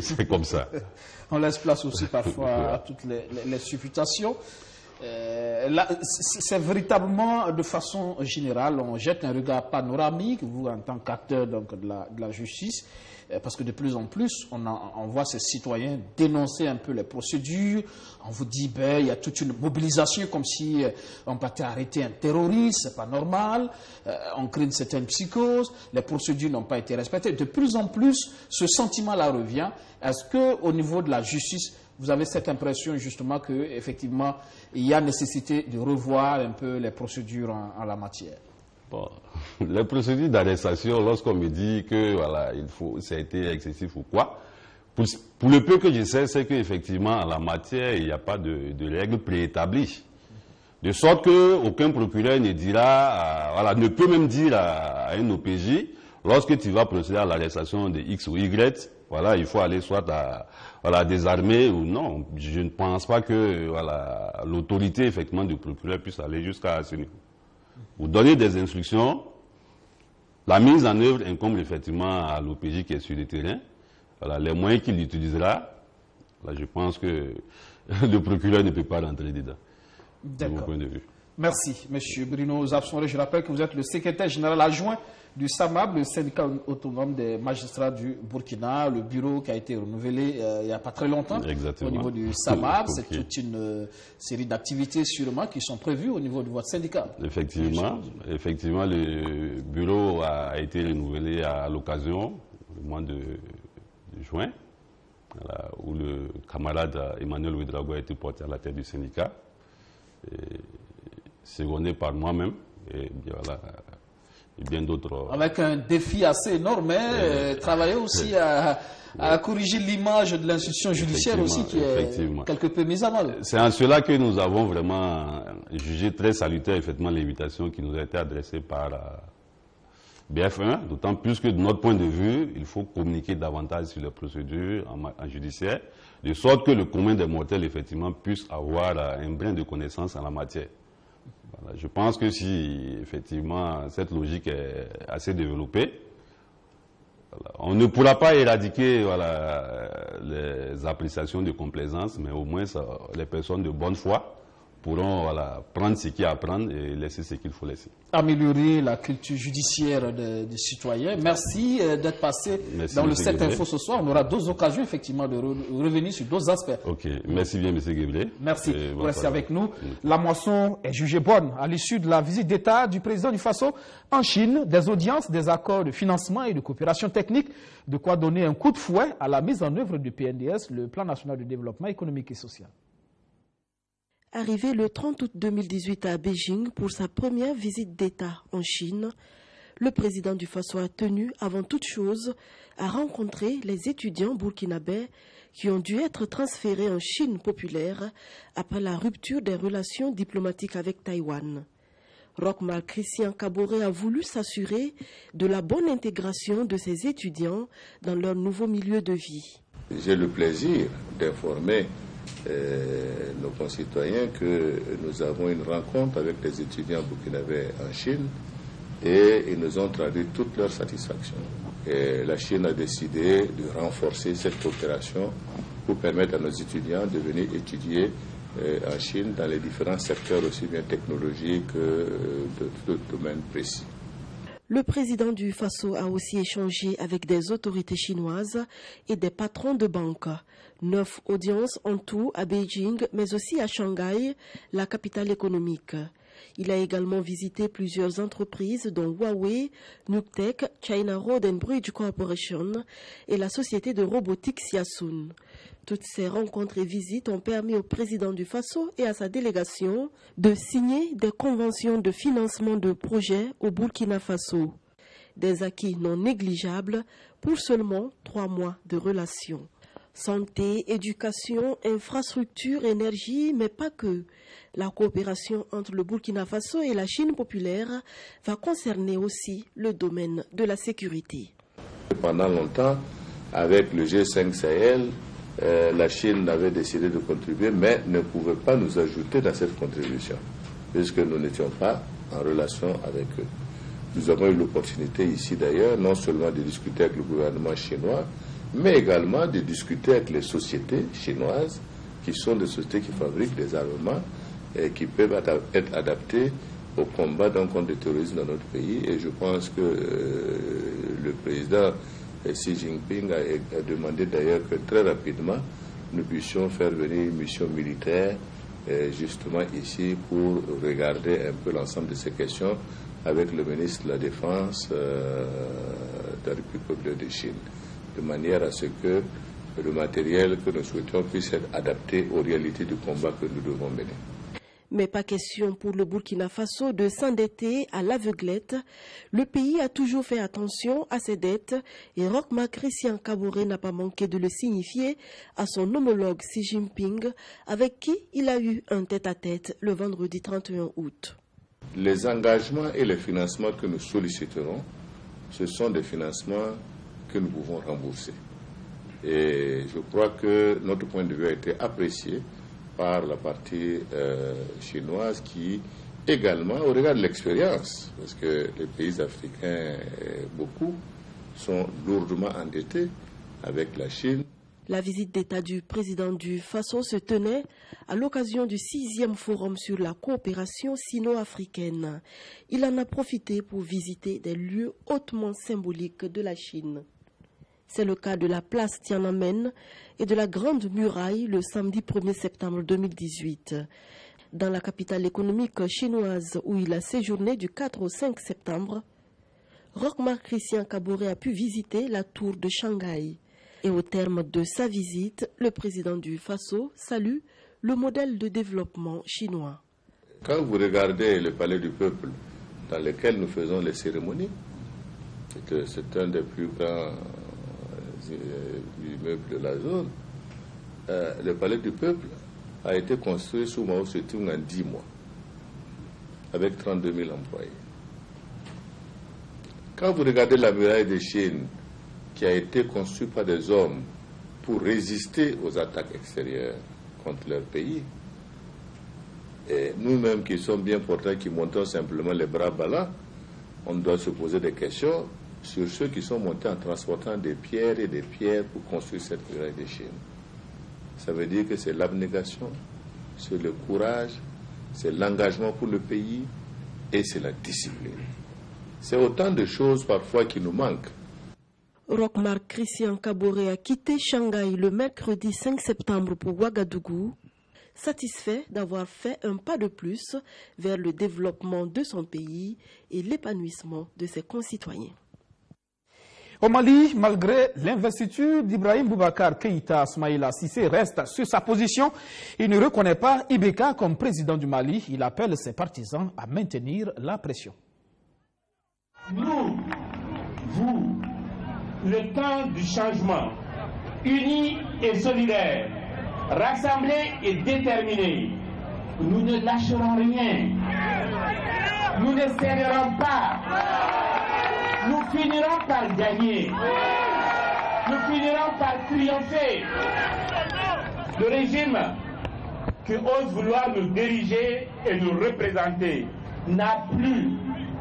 c'est comme ça. On laisse place aussi parfois à toutes les supputations. C'est véritablement de façon générale, on jette un regard panoramique, vous en tant qu'acteur de la justice, parce que de plus en plus, on voit ces citoyens dénoncer un peu les procédures. On vous dit, il y a toute une mobilisation comme si on partait arrêter un terroriste, c'est pas normal. On crée une certaine psychose, les procédures n'ont pas été respectées. De plus en plus, ce sentiment-là revient. Est-ce qu'au niveau de la justice, vous avez cette impression justement qu'effectivement, il y a nécessité de revoir un peu les procédures en la matière? Bon, les procédures d'arrestation, lorsqu'on me dit que ça a été excessif ou quoi, pour le peu que je sais, c'est qu'effectivement, en la matière, il n'y a pas de règles préétablies. De sorte qu'aucun procureur ne dira, ne peut même dire à un OPJ, lorsque tu vas procéder à l'arrestation de X ou Y, il faut aller soit à désarmer ou non. Je ne pense pas que l'autorité, effectivement, du procureur puisse aller jusqu'à ce niveau. Vous donnez des instructions, la mise en œuvre incombe effectivement à l'OPJ qui est sur le terrain. Les moyens qu'il utilisera, je pense que le procureur ne peut pas rentrer dedans. D'accord. De mon point de vue. Merci, M. Bruno Zapsonré. Je rappelle que vous êtes le secrétaire général adjoint du SAMAB, le syndicat autonome des magistrats du Burkina, le bureau qui a été renouvelé il n'y a pas très longtemps. Exactement. Au niveau du SAMAB. C'est toute une série d'activités sûrement qui sont prévues au niveau de votre syndicat. Effectivement, le bureau a été renouvelé à l'occasion, le mois de juin, où le camarade Emmanuel Ouedraogo a été porté à la tête du syndicat, secondé par moi-même. Et et bien d'autres. Avec un défi assez énorme, travailler aussi à corriger l'image de l'institution judiciaire aussi qui est quelque peu mise à mal. C'est en cela que nous avons vraiment jugé très salutaire effectivement l'invitation qui nous a été adressée par BF1, d'autant plus que de notre point de vue, il faut communiquer davantage sur les procédures en judiciaire, de sorte que le commun des mortels effectivement puisse avoir un brin de connaissance en la matière. Voilà, je pense que si effectivement cette logique est assez développée, on ne pourra pas éradiquer les appréciations de complaisance, mais au moins les personnes de bonne foi pourront prendre ce qu'il y a à prendre et laisser ce qu'il faut laisser. Améliorer la culture judiciaire des citoyens. Merci d'être passé dans le 7 Info ce soir. On aura d'autres occasions effectivement de revenir sur d'autres aspects. Ok, merci bien M. Gueblé. Merci pour rester avec nous. La moisson est jugée bonne à l'issue de la visite d'État du président du Faso en Chine, des audiences, des accords de financement et de coopération technique, de quoi donner un coup de fouet à la mise en œuvre du PNDS, le Plan national de développement économique et social. Arrivé le 30 août 2018 à Beijing pour sa première visite d'État en Chine, le président du Faso a tenu, avant toute chose, à rencontrer les étudiants burkinabés qui ont dû être transférés en Chine populaire après la rupture des relations diplomatiques avec Taïwan. Roch-Marc Christian Kaboré a voulu s'assurer de la bonne intégration de ces étudiants dans leur nouveau milieu de vie. J'ai le plaisir d'informer nos concitoyens que nous avons une rencontre avec les étudiants burkinabés en Chine et ils nous ont traduit toute leur satisfaction. Et la Chine a décidé de renforcer cette coopération pour permettre à nos étudiants de venir étudier en Chine dans les différents secteurs aussi bien technologiques que de domaines précis. Le président du Faso a aussi échangé avec des autorités chinoises et des patrons de banques. 9 audiences en tout à Beijing, mais aussi à Shanghai, la capitale économique. Il a également visité plusieurs entreprises dont Huawei, Newtek, China Road and Bridge Corporation et la société de robotique Xiasun. Toutes ces rencontres et visites ont permis au président du Faso et à sa délégation de signer des conventions de financement de projets au Burkina Faso. Des acquis non négligeables pour seulement 3 mois de relations. Santé, éducation, infrastructure, énergie, mais pas que. La coopération entre le Burkina Faso et la Chine populaire va concerner aussi le domaine de la sécurité. Pendant longtemps, avec le G5 Sahel, la Chine avait décidé de contribuer, mais ne pouvait pas nous ajouter dans cette contribution, puisque nous n'étions pas en relation avec eux. Nous avons eu l'opportunité ici d'ailleurs, non seulement de discuter avec le gouvernement chinois, mais également de discuter avec les sociétés chinoises, qui sont des sociétés qui fabriquent des armements et qui peuvent être adaptés au combat contre le terrorisme dans notre pays. Et je pense que le président Xi Jinping a demandé d'ailleurs que très rapidement nous puissions faire venir une mission militaire justement ici pour regarder un peu l'ensemble de ces questions avec le ministre de la Défense de la République populaire de Chine, de manière à ce que le matériel que nous souhaitons puisse être adapté aux réalités du combat que nous devons mener. Mais pas question pour le Burkina Faso de s'endetter à l'aveuglette. Le pays a toujours fait attention à ses dettes et Roch-Marc Christian Kaboré n'a pas manqué de le signifier à son homologue Xi Jinping, avec qui il a eu un tête-à-tête le vendredi 31 août. Les engagements et les financements que nous solliciterons, ce sont des financements que nous pouvons rembourser. Et je crois que notre point de vue a été apprécié par la partie chinoise qui également, au regard de l'expérience, parce que les pays africains, beaucoup, sont lourdement endettés avec la Chine. La visite d'État du président du Faso se tenait à l'occasion du 6e forum sur la coopération sino-africaine. Il en a profité pour visiter des lieux hautement symboliques de la Chine. C'est le cas de la place Tiananmen et de la Grande Muraille le samedi 1er septembre 2018. Dans la capitale économique chinoise où il a séjourné du 4 au 5 septembre, Roch-Marc Christian Kaboré a pu visiter la tour de Shanghai. Et au terme de sa visite, le président du Faso salue le modèle de développement chinois. Quand vous regardez le palais du peuple dans lesquels nous faisons les cérémonies. C'est un des plus grands immeubles de la zone. Le palais du peuple a été construit sous Mao Tse-tung en 10 mois, avec 32 000 employés. Quand vous regardez la muraille de Chine, qui a été construite par des hommes pour résister aux attaques extérieures contre leur pays, et nous-mêmes qui sommes bien portants, qui montons simplement les bras ballants, on doit se poser des questions sur ceux qui sont montés en transportant des pierres et des pierres pour construire cette muraille de Chine. Ça veut dire que c'est l'abnégation, c'est le courage, c'est l'engagement pour le pays et c'est la discipline. C'est autant de choses parfois qui nous manquent. Rochmark Christian Kaboré a quitté Shanghai le mercredi 5 septembre pour Ouagadougou, satisfait d'avoir fait un pas de plus vers le développement de son pays et l'épanouissement de ses concitoyens. Au Mali, malgré l'investiture d'Ibrahim Boubacar Keïta, Smaïla Cissé reste sur sa position. Il ne reconnaît pas Ibeka comme président du Mali. Il appelle ses partisans à maintenir la pression. Nous, vous, le temps du changement, unis et solidaires, rassemblés et déterminés, nous ne lâcherons rien. Nous ne céderons pas. Nous finirons par gagner. Nous finirons par triompher. Le régime qui ose vouloir nous diriger et nous représenter n'a plus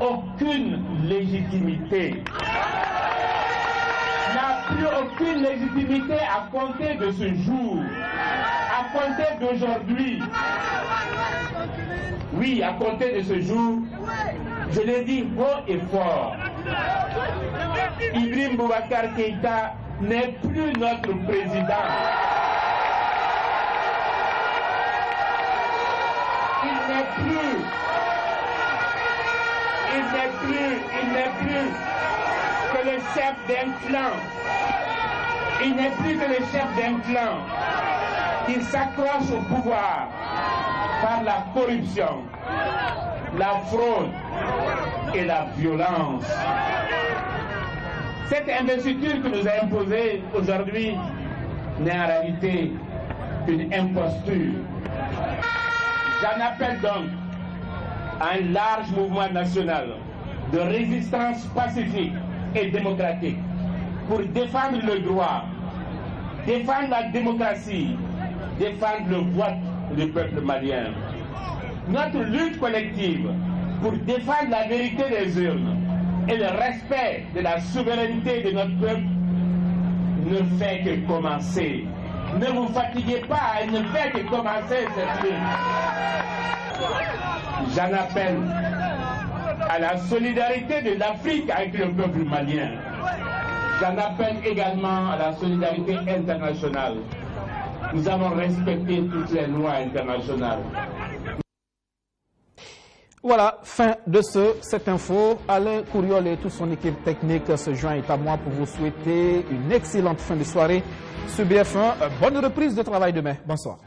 aucune légitimité. N'a plus aucune légitimité à compter de ce jour, à compter d'aujourd'hui. Oui, à compter de ce jour, je l'ai dit haut et fort. Ibrahim Boubacar Keïta n'est plus notre président. Il n'est plus que le chef d'un clan. Il n'est plus que le chef d'un clan qui s'accroche au pouvoir par la corruption, la fraude et la violence. Cette investiture que nous a imposée aujourd'hui n'est en réalité qu'une imposture. J'en appelle donc à un large mouvement national de résistance pacifique et démocratique pour défendre le droit, défendre la démocratie, défendre le vote du peuple malien. Notre lutte collective pour défendre la vérité des urnes et le respect de la souveraineté de notre peuple ne fait que commencer. Ne vous fatiguez pas, elle ne fait que commencer cette lutte. J'en appelle à la solidarité de l'Afrique avec le peuple malien. J'en appelle également à la solidarité internationale. Nous avons respecté toutes les lois internationales. Voilà, fin de cette info. Alain Couriol et toute son équipe technique se joignent à moi pour vous souhaiter une excellente fin de soirée sur BF1. Bonne reprise de travail demain. Bonsoir.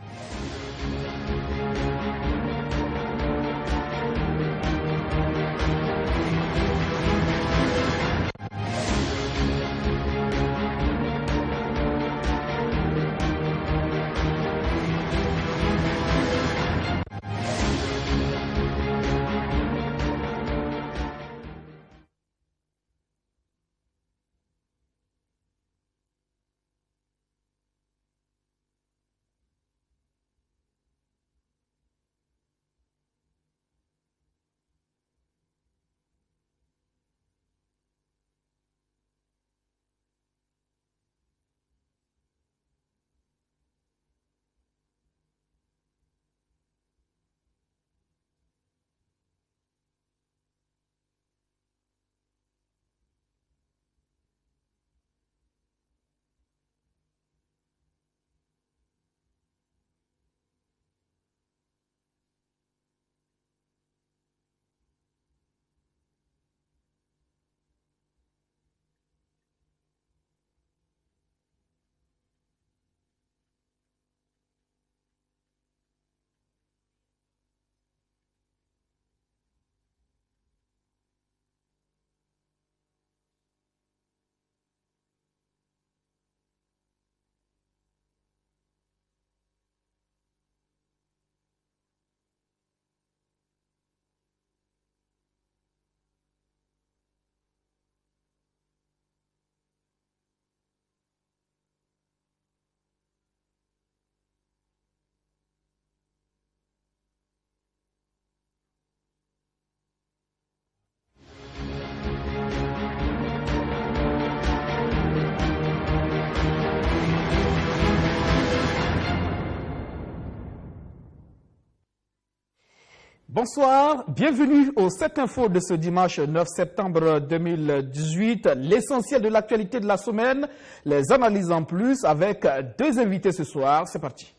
Bonsoir, bienvenue au 7 Info de ce dimanche 9 septembre 2018. L'essentiel de l'actualité de la semaine, les analyses en plus avec deux invités ce soir. C'est parti.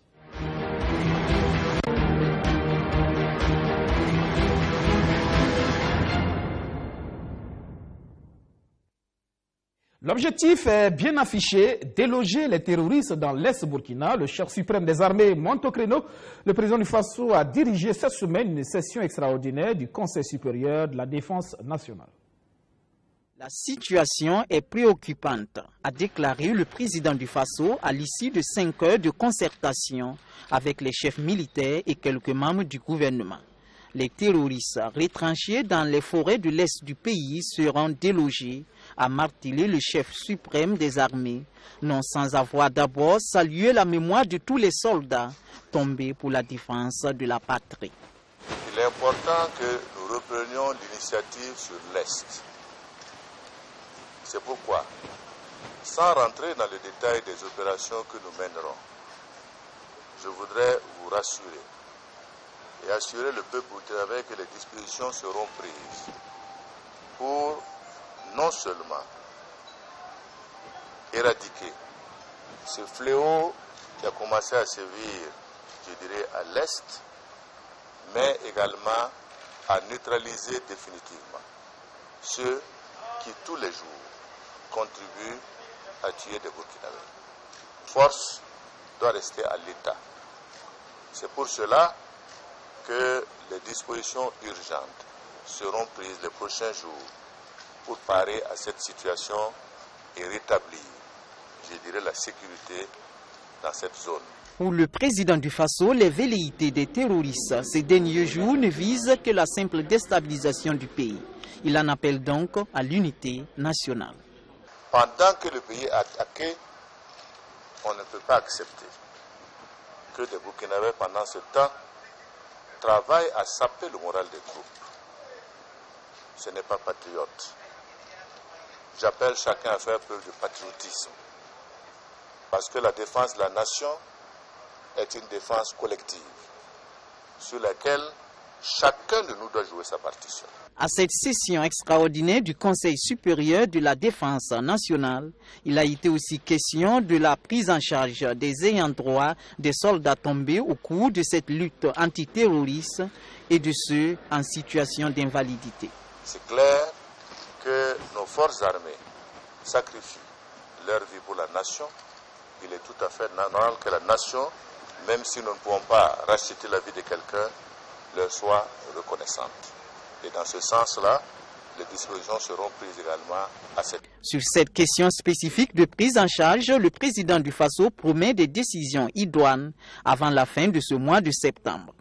L'objectif est bien affiché, déloger les terroristes dans l'Est Burkina. Le chef suprême des armées monte au créneau. Le président du Faso a dirigé cette semaine une session extraordinaire du Conseil supérieur de la défense nationale. La situation est préoccupante, a déclaré le président du Faso à l'issue de 5 heures de concertation avec les chefs militaires et quelques membres du gouvernement. Les terroristes retranchés dans les forêts de l'Est du pays seront délogés, a martelé le chef suprême des armées, non sans avoir d'abord salué la mémoire de tous les soldats tombés pour la défense de la patrie. Il est important que nous reprenions l'initiative sur l'Est. C'est pourquoi, sans rentrer dans le détail des opérations que nous mènerons, je voudrais vous rassurer et assurer le peuple burkinabé que les dispositions seront prises pour non seulement éradiquer ce fléau qui a commencé à sévir, je dirais, à l'Est, mais également à neutraliser définitivement ceux qui, tous les jours, contribuent à tuer des Burkinabés. Force doit rester à l'État. C'est pour cela que les dispositions urgentes seront prises les prochains jours pour parer à cette situation et rétablir, je dirais, la sécurité dans cette zone. Pour le président du Faso, les velléités des terroristes ces derniers jours ne visent que la simple déstabilisation du pays. Il en appelle donc à l'unité nationale. Pendant que le pays est attaqué, on ne peut pas accepter que des Burkinabés, pendant ce temps, travaillent à saper le moral des troupes. Ce n'est pas patriote. J'appelle chacun à faire preuve de patriotisme. Parce que la défense de la nation est une défense collective sur laquelle chacun de nous doit jouer sa partition. À cette session extraordinaire du Conseil supérieur de la défense nationale, il a été aussi question de la prise en charge des ayants droit des soldats tombés au cours de cette lutte antiterroriste et de ceux en situation d'invalidité. C'est clair que nos forces armées sacrifient leur vie pour la nation. Il est tout à fait normal que la nation, même si nous ne pouvons pas racheter la vie de quelqu'un, leur soit reconnaissante. Et dans ce sens-là, les dispositions seront prises également à cette... Sur cette question spécifique de prise en charge, le président du Faso promet des décisions idoines avant la fin de ce mois de septembre.